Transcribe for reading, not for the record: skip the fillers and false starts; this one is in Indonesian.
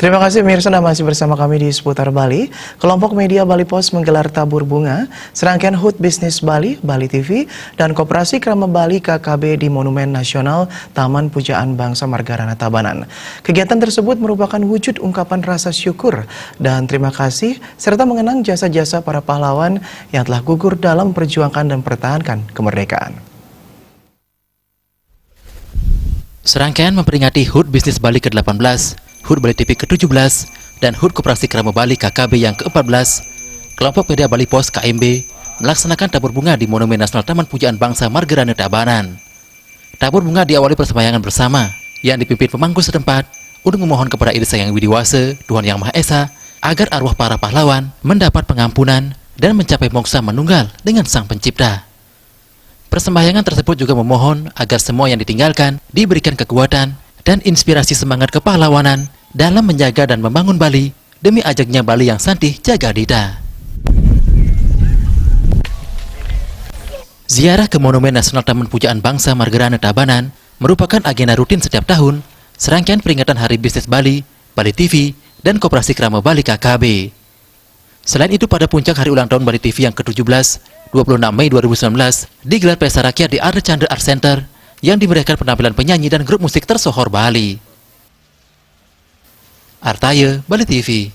Terima kasih pemirsa, Anda masih bersama kami di Seputar Bali. Kelompok media Bali Post menggelar tabur bunga, serangkaian HUT Bisnis Bali, Bali TV, dan Koperasi Krama Bali KKB di Monumen Nasional Taman Pujaan Bangsa Margarana Tabanan. Kegiatan tersebut merupakan wujud ungkapan rasa syukur dan terima kasih, serta mengenang jasa-jasa para pahlawan yang telah gugur dalam memperjuangkan dan mempertahankan kemerdekaan. Serangkaian memperingati HUT Bisnis Bali ke-18, HUT Bali TV ke-17, dan HUT Koperasi Krama Bali KKB yang ke-14, kelompok media Bali Post KMB melaksanakan tabur bunga di Monumen Nasional Taman Pujaan Bangsa Margarana Tabanan. Tabur bunga diawali persembahyangan bersama yang dipimpin pemangku setempat untuk memohon kepada Ida Hyang Widiwasa, Tuhan Yang Maha Esa, agar arwah para pahlawan mendapat pengampunan dan mencapai moksa menunggal dengan Sang Pencipta. Persembahyangan tersebut juga memohon agar semua yang ditinggalkan diberikan kekuatan dan inspirasi semangat kepahlawanan dalam menjaga dan membangun Bali demi ajaknya Bali yang santih jagadita. Ziarah ke Monumen Nasional Taman Pujaan Bangsa Margarana Tabanan merupakan agenda rutin setiap tahun serangkaian peringatan Hari Bisnis Bali, Bali TV, dan Koperasi Krama Bali KKB. Selain itu, pada puncak hari ulang tahun Bali TV yang ke-17, 26 Mei 2019, digelar pesta rakyat di Arda Chandra Art Center yang diberikan penampilan penyanyi dan grup musik tersohor Bali. Artaya, Bali TV.